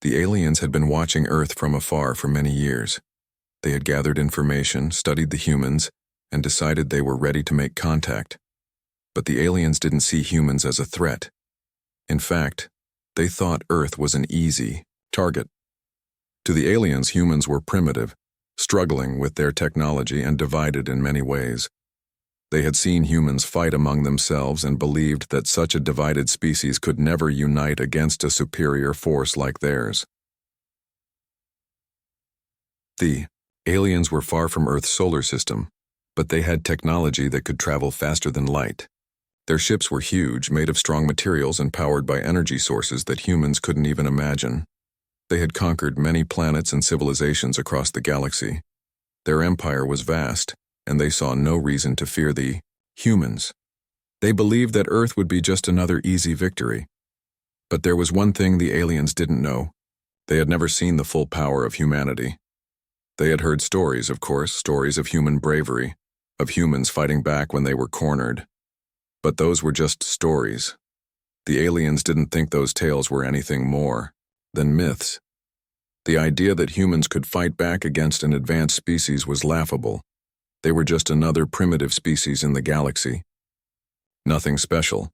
The aliens had been watching Earth from afar for many years. They had gathered information, studied the humans, and decided they were ready to make contact. But the aliens didn't see humans as a threat. In fact, they thought Earth was an easy target. To the aliens, humans were primitive, struggling with their technology and divided in many ways. They had seen humans fight among themselves and believed that such a divided species could never unite against a superior force like theirs. The aliens were far from Earth's solar system, but they had technology that could travel faster than light. Their ships were huge, made of strong materials and powered by energy sources that humans couldn't even imagine. They had conquered many planets and civilizations across the galaxy. Their empire was vast, and they saw no reason to fear the humans. They believed that Earth would be just another easy victory. But there was one thing the aliens didn't know. They had never seen the full power of humanity. They had heard stories, of course, stories of human bravery, of humans fighting back when they were cornered. But those were just stories. The aliens didn't think those tales were anything more than myths. The idea that humans could fight back against an advanced species was laughable. They were just another primitive species in the galaxy. Nothing special.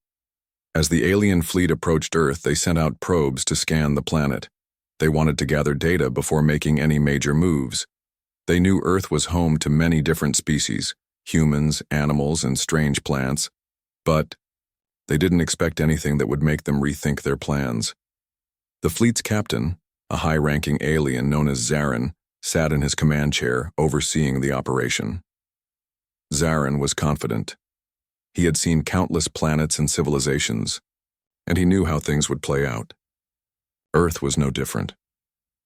As the alien fleet approached Earth, they sent out probes to scan the planet. They wanted to gather data before making any major moves. They knew Earth was home to many different species, humans, animals, and strange plants, but they didn't expect anything that would make them rethink their plans. The fleet's captain, a high-ranking alien known as Zarin, sat in his command chair, overseeing the operation. Zarin was confident. He had seen countless planets and civilizations, and he knew how things would play out. Earth was no different.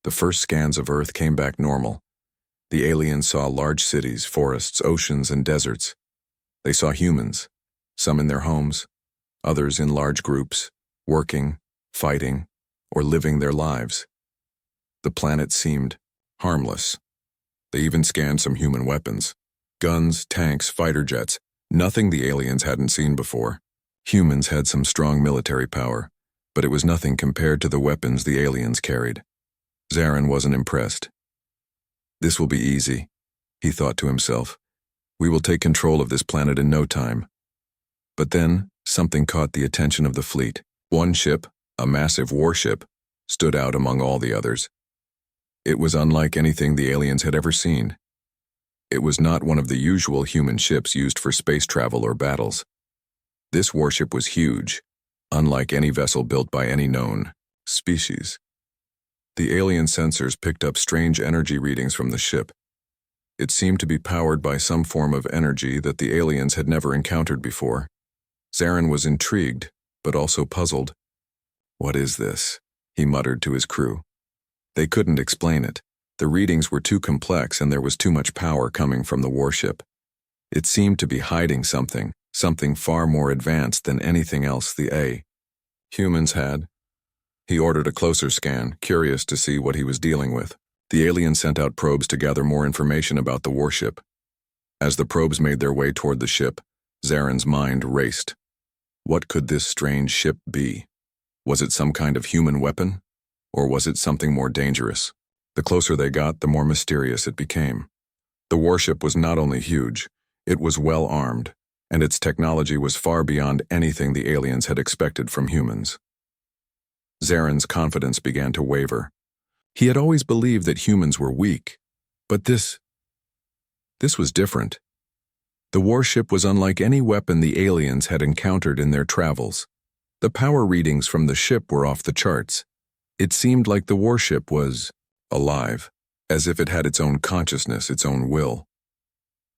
The first scans of Earth came back normal. The aliens saw large cities, forests, oceans, and deserts. They saw humans, some in their homes, others in large groups, working, fighting, or living their lives. The planet seemed harmless. They even scanned some human weapons. Guns, tanks, fighter jets, nothing the aliens hadn't seen before. Humans had some strong military power, but it was nothing compared to the weapons the aliens carried. Zarin wasn't impressed. This will be easy, he thought to himself. We will take control of this planet in no time. But then, something caught the attention of the fleet. One ship, a massive warship, stood out among all the others. It was unlike anything the aliens had ever seen. It was not one of the usual human ships used for space travel or battles. This warship was huge, unlike any vessel built by any known species. The alien sensors picked up strange energy readings from the ship. It seemed to be powered by some form of energy that the aliens had never encountered before. Zarin was intrigued, but also puzzled. "What is this?" he muttered to his crew. They couldn't explain it. The readings were too complex and there was too much power coming from the warship. It seemed to be hiding something far more advanced than anything else the humans had. He ordered a closer scan, curious to see what he was dealing with. The alien sent out probes to gather more information about the warship. As the probes made their way toward the ship, Zarin's mind raced. What could this strange ship be? Was it some kind of human weapon? Or was it something more dangerous? The closer they got, the more mysterious it became. The warship was not only huge, it was well armed, and its technology was far beyond anything the aliens had expected from humans. Zarin's confidence began to waver. He had always believed that humans were weak, but this was different. The warship was unlike any weapon the aliens had encountered in their travels. The power readings from the ship were off the charts. It seemed like the warship was alive, as if it had its own consciousness, its own will.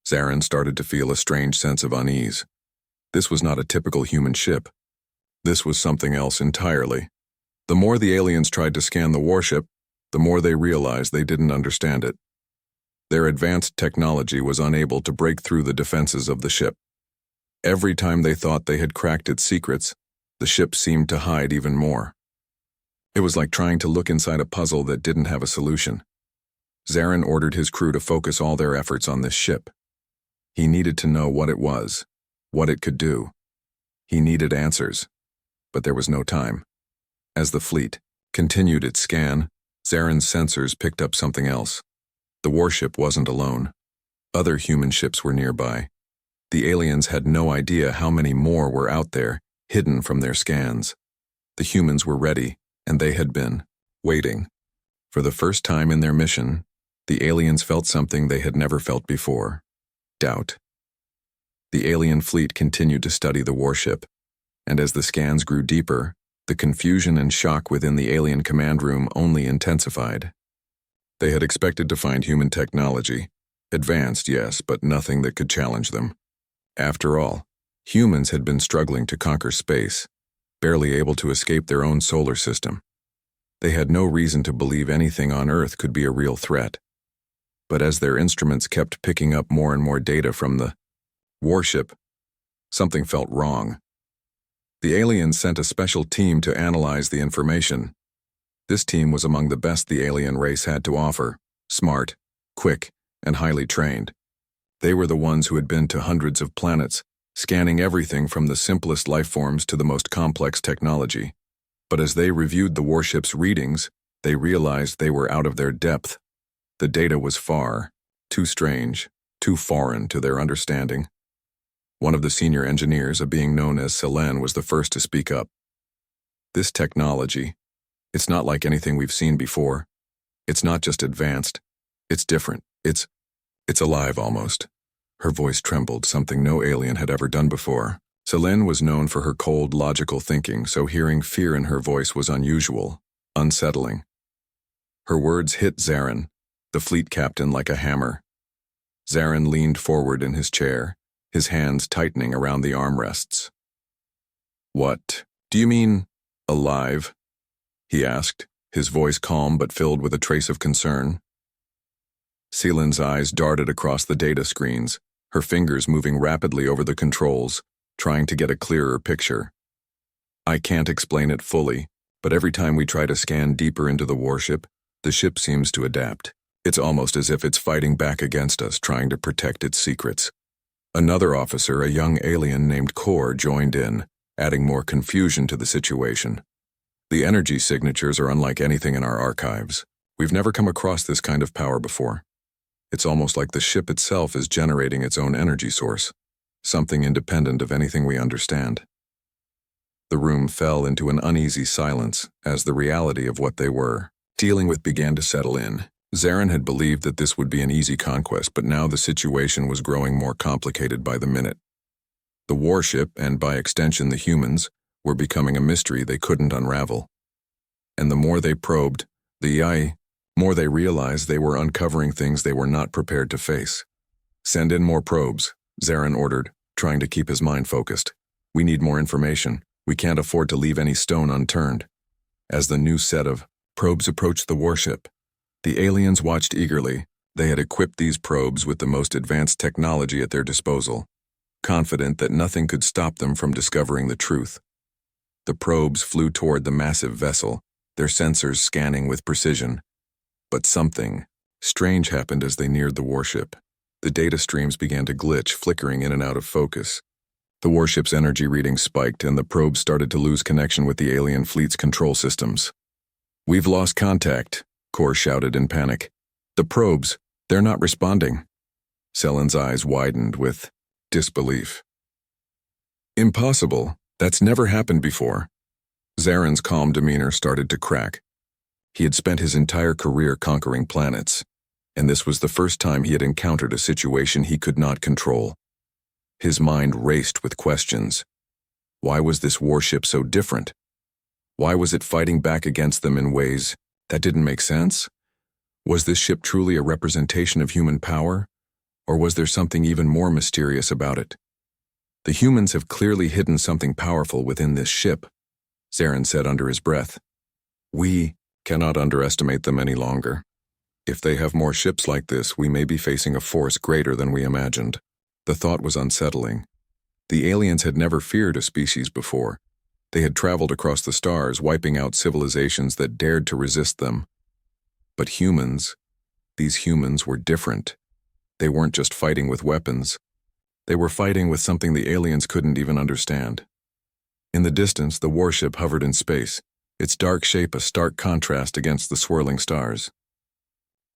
Zarin started to feel a strange sense of unease. This was not a typical human ship. This was something else entirely. The more the aliens tried to scan the warship, the more they realized they didn't understand it. Their advanced technology was unable to break through the defenses of the ship. Every time they thought they had cracked its secrets, the ship seemed to hide even more. It was like trying to look inside a puzzle that didn't have a solution. Zarin ordered his crew to focus all their efforts on this ship. He needed to know what it was, what it could do. He needed answers, but there was no time. As the fleet continued its scan, Zaren's sensors picked up something else. The warship wasn't alone. Other human ships were nearby. The aliens had no idea how many more were out there, hidden from their scans. The humans were ready, and they had been waiting. For the first time in their mission, the aliens felt something they had never felt before: doubt. The alien fleet continued to study the warship, and as the scans grew deeper, the confusion and shock within the alien command room only intensified. They had expected to find human technology, advanced, yes, but nothing that could challenge them. After all, humans had been struggling to conquer space, barely able to escape their own solar system. They had no reason to believe anything on Earth could be a real threat. But as their instruments kept picking up more and more data from the warship, something felt wrong. The aliens sent a special team to analyze the information. This team was among the best the alien race had to offer: smart, quick, and highly trained. They were the ones who had been to hundreds of planets, scanning everything from the simplest life forms to the most complex technology. But as they reviewed the warship's readings, they realized they were out of their depth. The data was far too strange, too foreign to their understanding. One of the senior engineers, a being known as Selene, was the first to speak up. "This technology, it's not like anything we've seen before. It's not just advanced, it's different. It's alive almost." Her voice trembled, something no alien had ever done before. Selene was known for her cold, logical thinking, so hearing fear in her voice was unusual, unsettling. Her words hit Zaren, the fleet captain, like a hammer. Zaren leaned forward in his chair, his hands tightening around the armrests. "What do you mean, alive?" he asked, his voice calm but filled with a trace of concern. Selene's eyes darted across the data screens, her fingers moving rapidly over the controls, trying to get a clearer picture. "I can't explain it fully, but every time we try to scan deeper into the warship, the ship seems to adapt. It's almost as if it's fighting back against us, trying to protect its secrets." Another officer, a young alien named Kor, joined in, adding more confusion to the situation. "The energy signatures are unlike anything in our archives. We've never come across this kind of power before. It's almost like the ship itself is generating its own energy source, something independent of anything we understand." The room fell into an uneasy silence as the reality of what they were dealing with began to settle in. Zaren had believed that this would be an easy conquest, but now the situation was growing more complicated by the minute. The warship, and by extension the humans, were becoming a mystery they couldn't unravel. And the more they probed, the more they realized they were uncovering things they were not prepared to face. "Send in more probes," Zaren ordered, trying to keep his mind focused. "We need more information. We can't afford to leave any stone unturned." As the new set of probes approached the warship, the aliens watched eagerly. They had equipped these probes with the most advanced technology at their disposal, confident that nothing could stop them from discovering the truth. The probes flew toward the massive vessel, their sensors scanning with precision. But something strange happened as they neared the warship. The data streams began to glitch, flickering in and out of focus. The warship's energy readings spiked, and the probes started to lose connection with the alien fleet's control systems. "We've lost contact," Kor shouted in panic. "The probes, they're not responding." Selene's eyes widened with disbelief. "Impossible. That's never happened before." Zaren's calm demeanor started to crack. He had spent his entire career conquering planets, and this was the first time he had encountered a situation he could not control. His mind raced with questions. Why was this warship so different? Why was it fighting back against them in ways that didn't make sense? Was this ship truly a representation of human power, or was there something even more mysterious about it? "The humans have clearly hidden something powerful within this ship," Zaren said under his breath. "We cannot underestimate them any longer. If they have more ships like this, we may be facing a force greater than we imagined." The thought was unsettling. The aliens had never feared a species before. They had traveled across the stars, wiping out civilizations that dared to resist them. But humans, these humans were different. They weren't just fighting with weapons. They were fighting with something the aliens couldn't even understand. In the distance, the warship hovered in space, its dark shape a stark contrast against the swirling stars.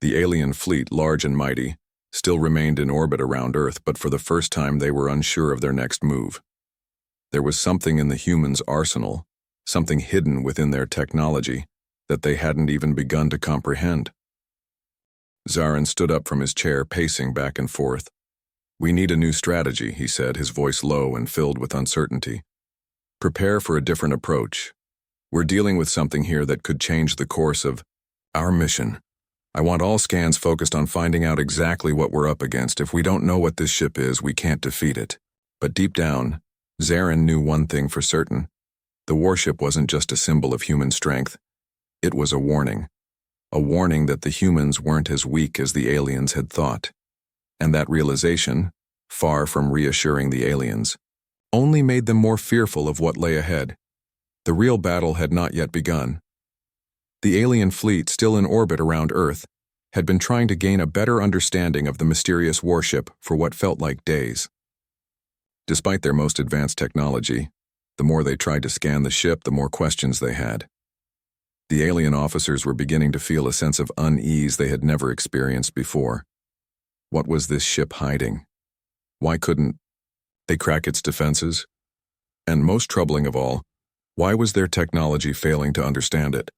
The alien fleet, large and mighty, still remained in orbit around Earth, but for the first time they were unsure of their next move. There was something in the humans' arsenal, something hidden within their technology, that they hadn't even begun to comprehend. Zarin stood up from his chair, pacing back and forth. "We need a new strategy," he said, his voice low and filled with uncertainty. "Prepare for a different approach. We're dealing with something here that could change the course of our mission. I want all scans focused on finding out exactly what we're up against. If we don't know what this ship is, we can't defeat it." But deep down, Zarin knew one thing for certain. The warship wasn't just a symbol of human strength. It was a warning that the humans weren't as weak as the aliens had thought. And that realization, far from reassuring the aliens, only made them more fearful of what lay ahead. The real battle had not yet begun. The alien fleet, still in orbit around Earth, had been trying to gain a better understanding of the mysterious warship for what felt like days. Despite their most advanced technology, the more they tried to scan the ship, the more questions they had. The alien officers were beginning to feel a sense of unease they had never experienced before. What was this ship hiding? Why couldn't they crack its defenses? And most troubling of all, why was their technology failing to understand it?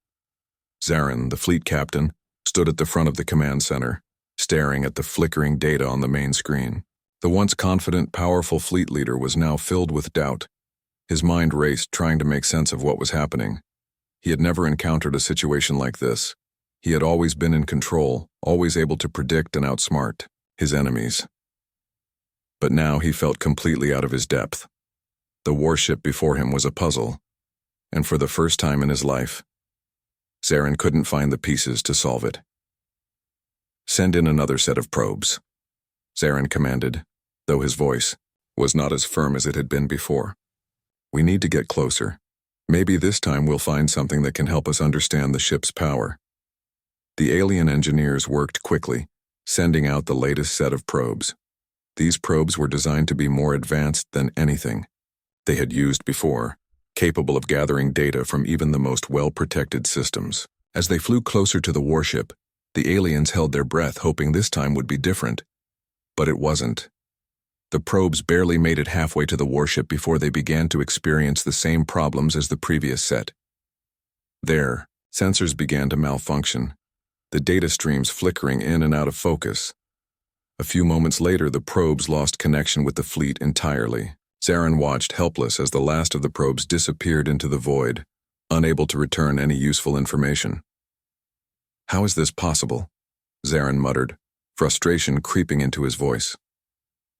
Zarin, the fleet captain, stood at the front of the command center, staring at the flickering data on the main screen. The once confident, powerful fleet leader was now filled with doubt. His mind raced, trying to make sense of what was happening. He had never encountered a situation like this. He had always been in control, always able to predict and outsmart his enemies. But now he felt completely out of his depth. The warship before him was a puzzle, and for the first time in his life, Zarin couldn't find the pieces to solve it. "Send in another set of probes," Zarin commanded, though his voice was not as firm as it had been before. "We need to get closer. Maybe this time we'll find something that can help us understand the ship's power." The alien engineers worked quickly, sending out the latest set of probes. These probes were designed to be more advanced than anything they had used before, capable of gathering data from even the most well-protected systems. As they flew closer to the warship, the aliens held their breath, hoping this time would be different. But it wasn't. The probes barely made it halfway to the warship before they began to experience the same problems as the previous set. Their sensors began to malfunction, the data streams flickering in and out of focus. A few moments later, the probes lost connection with the fleet entirely. Zarin watched helpless as the last of the probes disappeared into the void, unable to return any useful information. "How is this possible?" Zarin muttered, frustration creeping into his voice.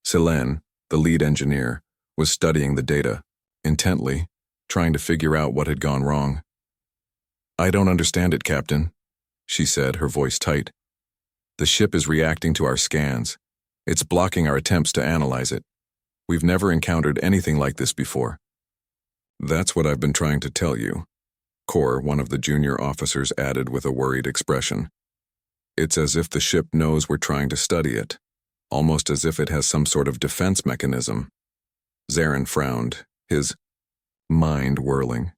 Selene, the lead engineer, was studying the data, intently, trying to figure out what had gone wrong. "I don't understand it, Captain," she said, her voice tight. "The ship is reacting to our scans. It's blocking our attempts to analyze it. We've never encountered anything like this before." "That's what I've been trying to tell you," Kor, one of the junior officers, added with a worried expression. "It's as if the ship knows we're trying to study it. Almost as if it has some sort of defense mechanism." Zarin frowned, his mind whirling.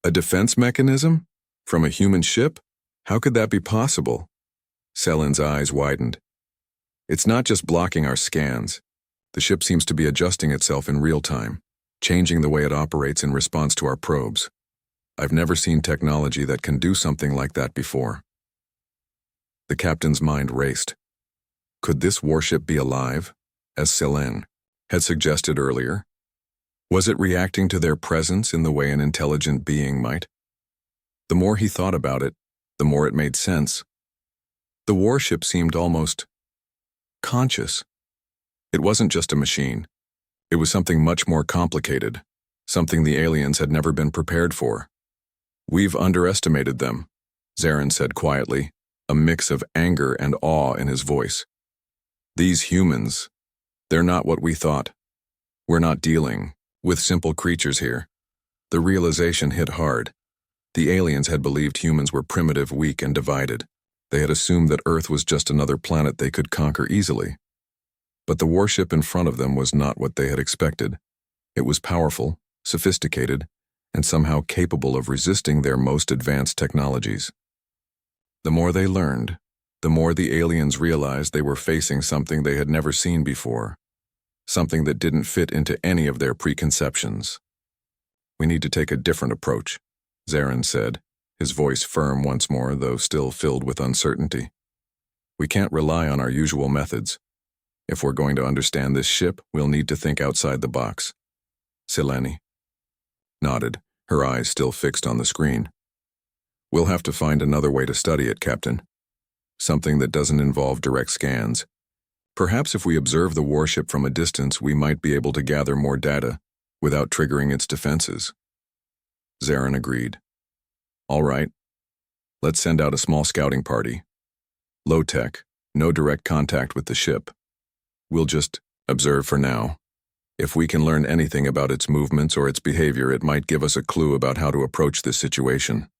"A defense mechanism? From a human ship? How could that be possible?" Selen's eyes widened. "It's not just blocking our scans. The ship seems to be adjusting itself in real time, changing the way it operates in response to our probes. I've never seen technology that can do something like that before." The captain's mind raced. Could this warship be alive, as Selene had suggested earlier? Was it reacting to their presence in the way an intelligent being might? The more he thought about it, the more it made sense. The warship seemed almost conscious. It wasn't just a machine. It was something much more complicated, something the aliens had never been prepared for. "We've underestimated them," Zarin said quietly, a mix of anger and awe in his voice. "These humans, they're not what we thought. We're not dealing with simple creatures here." The realization hit hard. The aliens had believed humans were primitive, weak, and divided. They had assumed that Earth was just another planet they could conquer easily. But the warship in front of them was not what they had expected. It was powerful, sophisticated, and somehow capable of resisting their most advanced technologies. The more they learned, the more the aliens realized they were facing something they had never seen before, something that didn't fit into any of their preconceptions. "We need to take a different approach," Zarin said, his voice firm once more, though still filled with uncertainty. "We can't rely on our usual methods. If we're going to understand this ship, we'll need to think outside the box." Sileni nodded, her eyes still fixed on the screen. "We'll have to find another way to study it, Captain. Something that doesn't involve direct scans. Perhaps if we observe the warship from a distance, we might be able to gather more data without triggering its defenses." Zarin agreed. "All right. Let's send out a small scouting party. Low tech, no direct contact with the ship. We'll just observe for now. If we can learn anything about its movements or its behavior, it might give us a clue about how to approach this situation."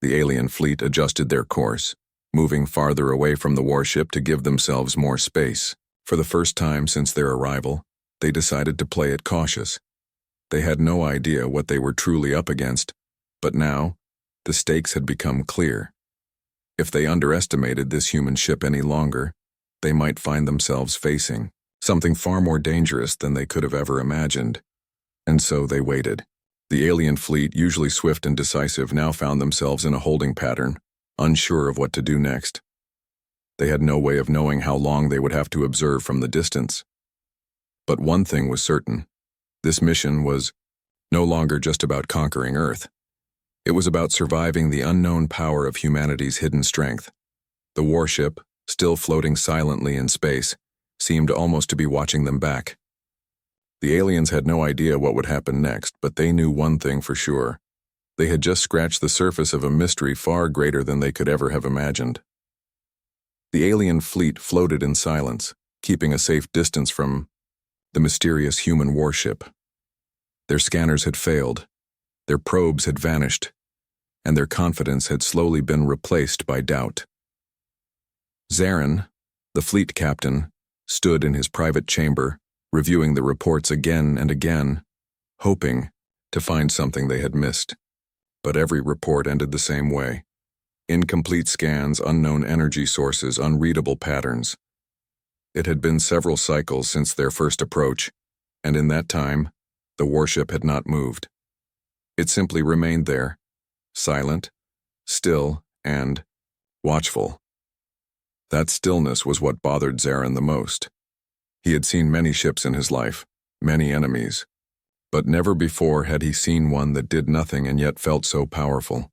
The alien fleet adjusted their course, moving farther away from the warship to give themselves more space. For the first time since their arrival, they decided to play it cautious. They had no idea what they were truly up against, but now, the stakes had become clear. If they underestimated this human ship any longer, they might find themselves facing something far more dangerous than they could have ever imagined. And so they waited. The alien fleet, usually swift and decisive, now found themselves in a holding pattern, unsure of what to do next. They had no way of knowing how long they would have to observe from the distance. But one thing was certain. This mission was no longer just about conquering Earth. It was about surviving the unknown power of humanity's hidden strength. The warship, still floating silently in space, seemed almost to be watching them back. The aliens had no idea what would happen next, but they knew one thing for sure. They had just scratched the surface of a mystery far greater than they could ever have imagined. The alien fleet floated in silence, keeping a safe distance from the mysterious human warship. Their scanners had failed, their probes had vanished, and their confidence had slowly been replaced by doubt. Zarin, the fleet captain, stood in his private chamber, reviewing the reports again and again, hoping to find something they had missed. But every report ended the same way. Incomplete scans, unknown energy sources, unreadable patterns. It had been several cycles since their first approach, and in that time, the warship had not moved. It simply remained there, silent, still, and watchful. That stillness was what bothered Zarin the most. He had seen many ships in his life, many enemies, but never before had he seen one that did nothing and yet felt so powerful.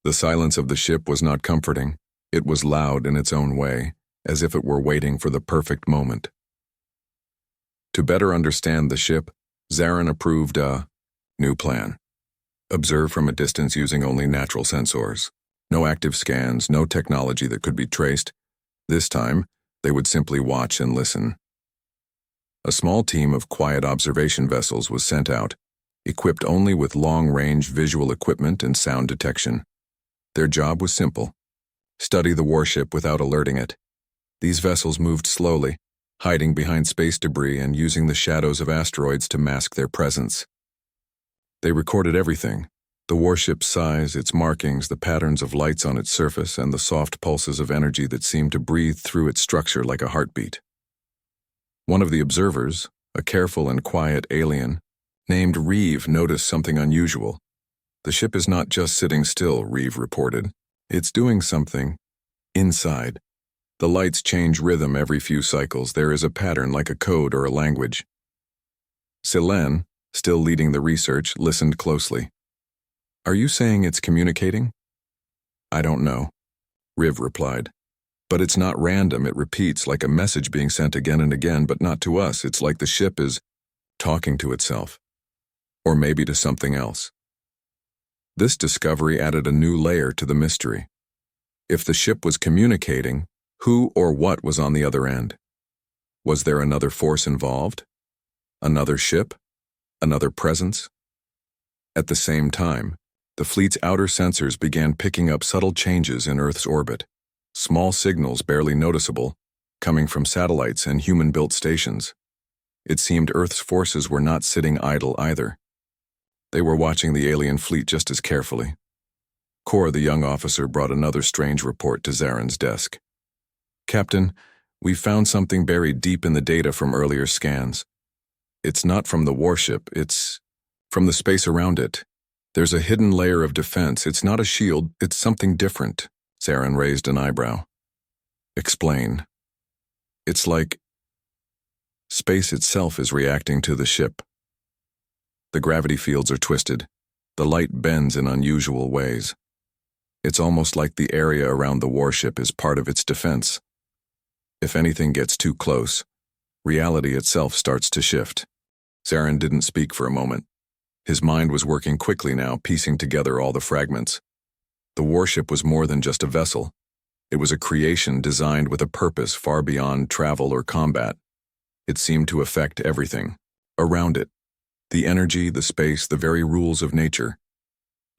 The silence of the ship was not comforting. It was loud in its own way, as if it were waiting for the perfect moment. To better understand the ship, Zarin approved a new plan. Observe from a distance using only natural sensors. No active scans, no technology that could be traced. This time, they would simply watch and listen. A small team of quiet observation vessels was sent out, equipped only with long-range visual equipment and sound detection. Their job was simple: study the warship without alerting it. These vessels moved slowly, hiding behind space debris and using the shadows of asteroids to mask their presence. They recorded everything: the warship's size, its markings, the patterns of lights on its surface, and the soft pulses of energy that seemed to breathe through its structure like a heartbeat. One of the observers, a careful and quiet alien, named Reeve, noticed something unusual. "The ship is not just sitting still," Reeve reported. "It's doing something inside. The lights change rhythm every few cycles. There is a pattern like a code or a language." Silene, still leading the research, listened closely. "Are you saying it's communicating?" "I don't know," Riv replied. "But it's not random. It repeats like a message being sent again and again, but not to us. It's like the ship is talking to itself. Or maybe to something else." This discovery added a new layer to the mystery. If the ship was communicating, who or what was on the other end? Was there another force involved? Another ship? Another presence? At the same time, the fleet's outer sensors began picking up subtle changes in Earth's orbit. Small signals, barely noticeable, coming from satellites and human-built stations. It seemed Earth's forces were not sitting idle either. They were watching the alien fleet just as carefully. Kor, the young officer, brought another strange report to Zaren's desk. "Captain, we found something buried deep in the data from earlier scans. It's not from the warship, it's from the space around it. There's a hidden layer of defense. It's not a shield, it's something different." Zaren raised an eyebrow. "Explain." "It's like space itself is reacting to the ship. The gravity fields are twisted. The light bends in unusual ways. It's almost like the area around the warship is part of its defense. If anything gets too close, reality itself starts to shift." Zaren didn't speak for a moment. His mind was working quickly now, piecing together all the fragments. The warship was more than just a vessel. It was a creation designed with a purpose far beyond travel or combat. It seemed to affect everything around it. The energy, the space, the very rules of nature.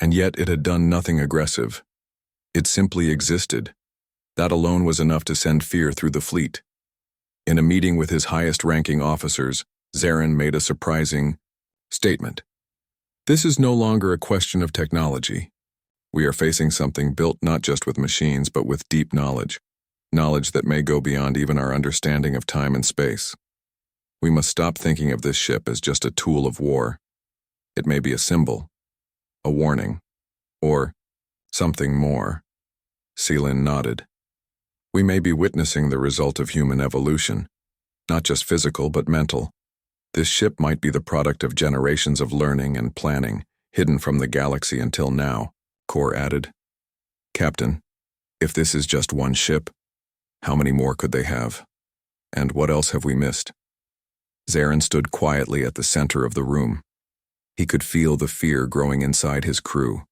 And yet it had done nothing aggressive. It simply existed. That alone was enough to send fear through the fleet. In a meeting with his highest-ranking officers, Zaren made a surprising statement. "This is no longer a question of technology. We are facing something built not just with machines, but with deep knowledge. Knowledge that may go beyond even our understanding of time and space. We must stop thinking of this ship as just a tool of war. It may be a symbol, a warning, or something more." Seelin nodded. "We may be witnessing the result of human evolution, not just physical but mental. This ship might be the product of generations of learning and planning, hidden from the galaxy until now," Kor added. "Captain, if this is just one ship, how many more could they have? And what else have we missed?" Zaren stood quietly at the center of the room. He could feel the fear growing inside his crew,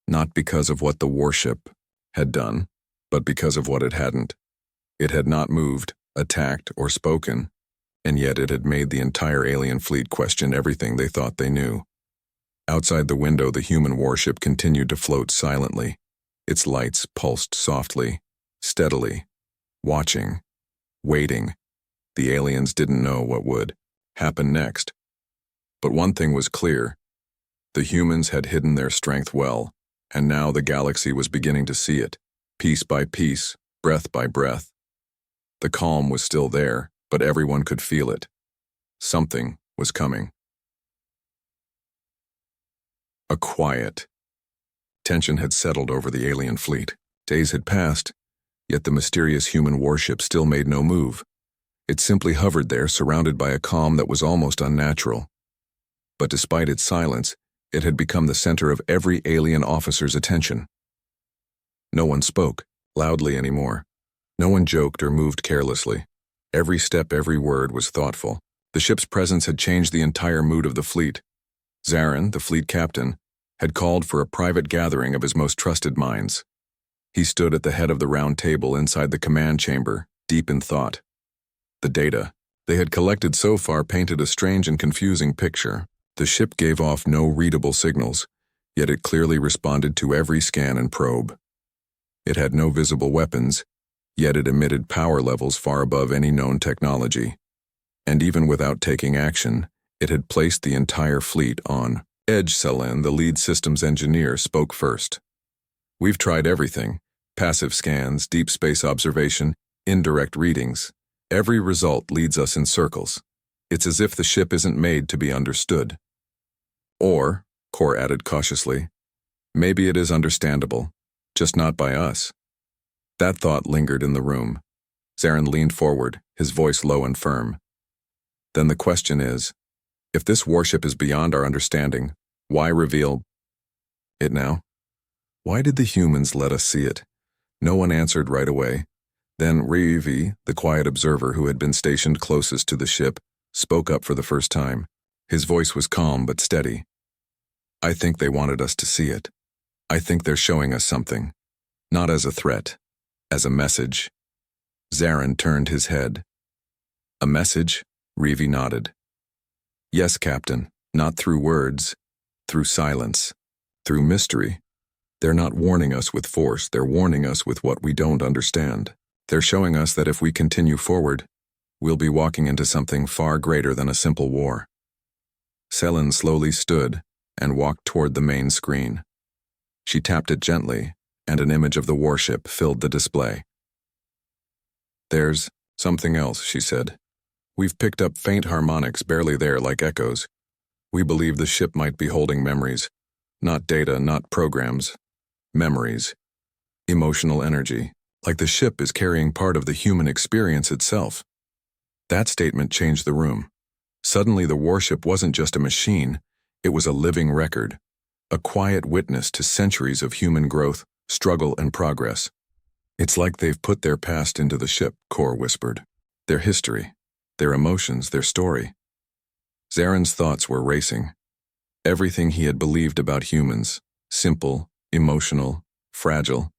not because of what the warship had done, but because of what it hadn't. It had not moved, attacked, or spoken, and yet it had made the entire alien fleet question everything they thought they knew. Outside the window, the human warship continued to float silently. Its lights pulsed softly, steadily, watching, waiting. The aliens didn't know what would happen next. But one thing was clear. The humans had hidden their strength well, and now the galaxy was beginning to see it, piece by piece, breath by breath. The calm was still there, but everyone could feel it. Something was coming. A quiet tension had settled over the alien fleet. Days had passed, yet the mysterious human warship still made no move. It simply hovered there, surrounded by a calm that was almost unnatural. But despite its silence, it had become the center of every alien officer's attention. No one spoke loudly anymore. No one joked or moved carelessly. Every step, every word was thoughtful. The ship's presence had changed the entire mood of the fleet. Zaren, the fleet captain, had called for a private gathering of his most trusted minds. He stood at the head of the round table inside the command chamber, deep in thought. The data they had collected so far painted a strange and confusing picture. The ship gave off no readable signals, yet it clearly responded to every scan and probe. It had no visible weapons, yet it emitted power levels far above any known technology. And even without taking action, it had placed the entire fleet on edge. Selan, the lead systems engineer, spoke first. "We've tried everything. Passive scans, deep space observation, indirect readings. Every result leads us in circles. It's as if the ship isn't made to be understood." Or, Kor added cautiously, "maybe it is understandable, just not by us." That thought lingered in the room. Zaren leaned forward, his voice low and firm. "Then the question is, if this warship is beyond our understanding, why reveal it now? Why did the humans let us see it?" No one answered right away. Then Rivi, the quiet observer who had been stationed closest to the ship, spoke up for the first time. His voice was calm but steady. "I think they wanted us to see it. I think they're showing us something. Not as a threat, as a message." Zaren turned his head. "A message?" Rivi nodded. "Yes, Captain. Not through words. Through silence. Through mystery. They're not warning us with force. They're warning us with what we don't understand. They're showing us that if we continue forward, we'll be walking into something far greater than a simple war." Selan slowly stood, and walked toward the main screen. She tapped it gently, and an image of the warship filled the display. "There's something else," she said. "We've picked up faint harmonics barely there like echoes. We believe the ship might be holding memories. Not data, not programs. Memories. Emotional energy. Like the ship is carrying part of the human experience itself." That statement changed the room. Suddenly the warship wasn't just a machine, it was a living record. A quiet witness to centuries of human growth, struggle, and progress. "It's like they've put their past into the ship," Kor whispered. "Their history, their emotions, their story." Zaren's thoughts were racing. Everything he had believed about humans, simple, emotional, fragile,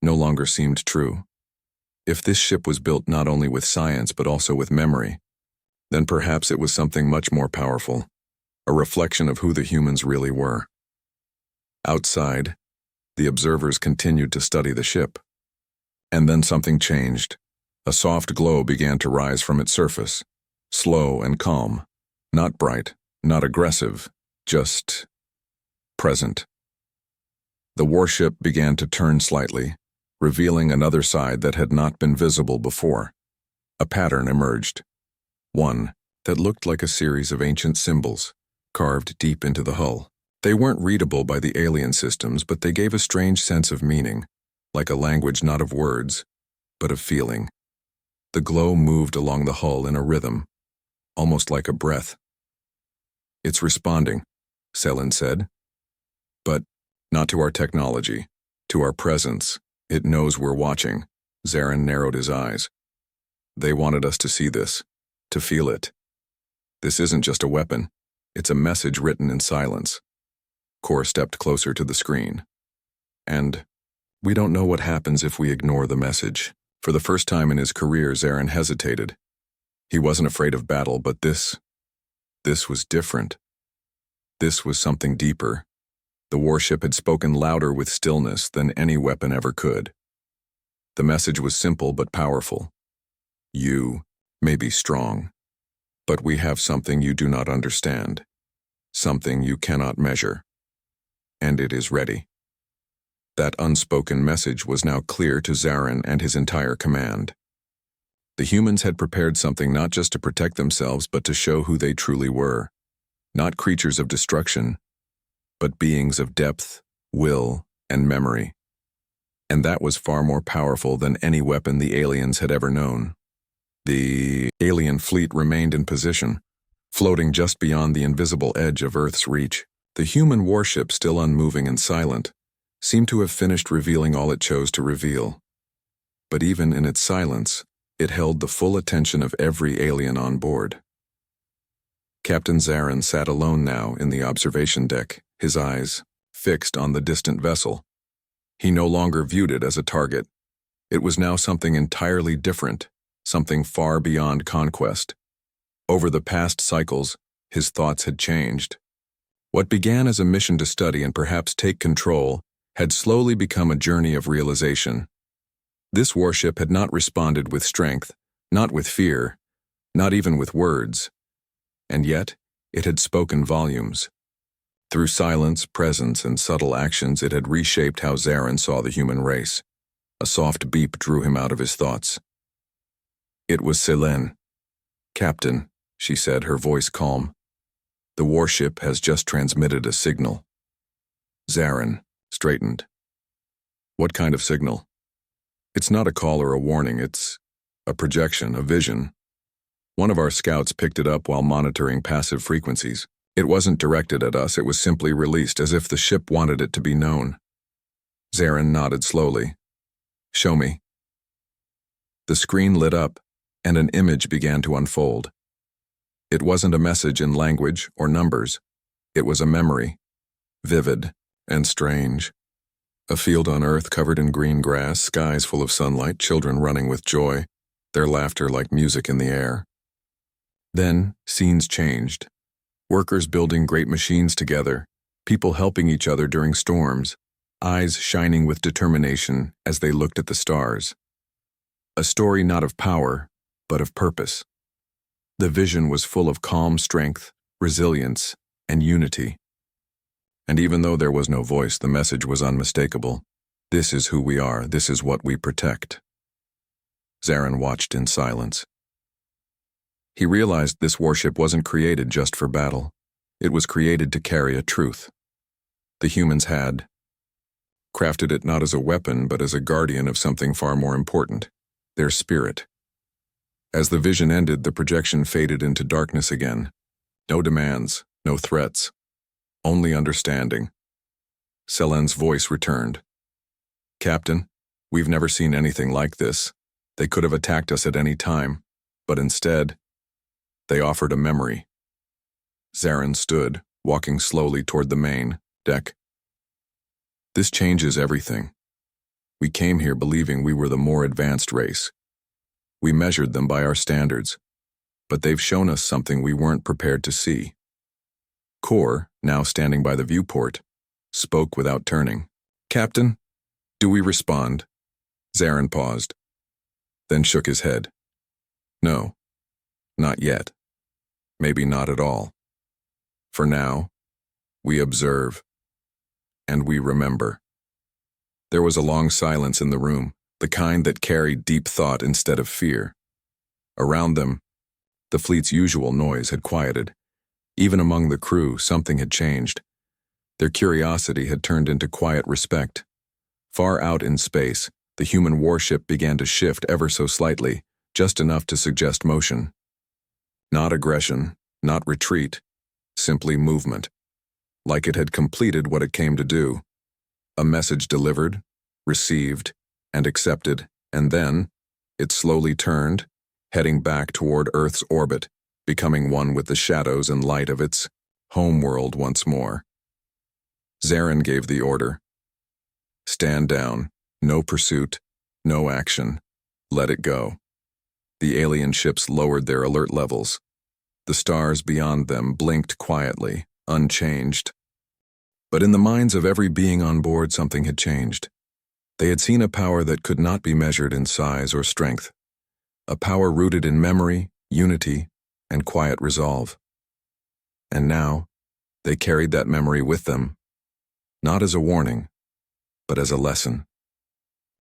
no longer seemed true. If this ship was built not only with science but also with memory, then perhaps it was something much more powerful, a reflection of who the humans really were. Outside, the observers continued to study the ship. And then something changed. A soft glow began to rise from its surface, slow and calm, not bright, not aggressive, just present. The warship began to turn slightly, revealing another side that had not been visible before. A pattern emerged, one that looked like a series of ancient symbols, carved deep into the hull. They weren't readable by the alien systems, but they gave a strange sense of meaning, like a language not of words, but of feeling. The glow moved along the hull in a rhythm, almost like a breath. "It's responding," Selin said. "But not to our technology, to our presence. It knows we're watching." Zaren narrowed his eyes. "They wanted us to see this, to feel it. This isn't just a weapon, it's a message written in silence." Kor stepped closer to the screen. "And we don't know what happens if we ignore the message." For the first time in his career, Zaren hesitated. He wasn't afraid of battle, but this was different. This was something deeper. The warship had spoken louder with stillness than any weapon ever could. The message was simple but powerful. "You may be strong, but we have something you do not understand, something you cannot measure, and it is ready." That unspoken message was now clear to Zaren and his entire command. The humans had prepared something not just to protect themselves but to show who they truly were. Not creatures of destruction, but beings of depth, will, and memory. And that was far more powerful than any weapon the aliens had ever known. The alien fleet remained in position, floating just beyond the invisible edge of Earth's reach. The human warship, still unmoving and silent, seemed to have finished revealing all it chose to reveal. But even in its silence, it held the full attention of every alien on board. Captain Zaren sat alone now in the observation deck, his eyes fixed on the distant vessel. He no longer viewed it as a target. It was now something entirely different, something far beyond conquest. Over the past cycles, his thoughts had changed. What began as a mission to study and perhaps take control had slowly become a journey of realization. This warship had not responded with strength, not with fear, not even with words. And yet, it had spoken volumes. Through silence, presence, and subtle actions, it had reshaped how Zaren saw the human race. A soft beep drew him out of his thoughts. It was Selene. "Captain," she said, her voice calm. "The warship has just transmitted a signal." Zaren straightened. "What kind of signal?" "It's not a call or a warning, it's a projection, a vision. One of our scouts picked it up while monitoring passive frequencies. It wasn't directed at us, it was simply released as if the ship wanted it to be known." Zaren nodded slowly. "Show me." The screen lit up, and an image began to unfold. It wasn't a message in language or numbers. It was a memory, vivid and strange. A field on Earth covered in green grass, skies full of sunlight, children running with joy, their laughter like music in the air. Then, scenes changed. Workers building great machines together, people helping each other during storms, eyes shining with determination as they looked at the stars. A story not of power, but of purpose. The vision was full of calm strength, resilience, and unity. And even though there was no voice, the message was unmistakable. This is who we are, this is what we protect. Zarin watched in silence. He realized this warship wasn't created just for battle. It was created to carry a truth. The humans had crafted it not as a weapon, but as a guardian of something far more important, their spirit. As the vision ended, the projection faded into darkness again. No demands, no threats, only understanding. Selen's voice returned. Captain, we've never seen anything like this. They could have attacked us at any time, but instead, they offered a memory. Zarin stood, walking slowly toward the main deck. This changes everything. We came here believing we were the more advanced race. We measured them by our standards, but they've shown us something we weren't prepared to see. Kor, now standing by the viewport, spoke without turning. Captain, do we respond? Zarin paused, then shook his head. No, not yet. Maybe not at all. For now, we observe, and we remember. There was a long silence in the room, the kind that carried deep thought instead of fear. Around them, the fleet's usual noise had quieted. Even among the crew, something had changed. Their curiosity had turned into quiet respect. Far out in space, the human warship began to shift ever so slightly, just enough to suggest motion. Not aggression, not retreat, simply movement. Like it had completed what it came to do. A message delivered, received, and accepted, and then it slowly turned, heading back toward Earth's orbit, becoming one with the shadows and light of its homeworld once more. Zarin gave the order. Stand down, no pursuit, no action, let it go. The alien ships lowered their alert levels. The stars beyond them blinked quietly, unchanged. But in the minds of every being on board, something had changed. They had seen a power that could not be measured in size or strength. A power rooted in memory, unity, and quiet resolve. And now, they carried that memory with them, not as a warning, but as a lesson.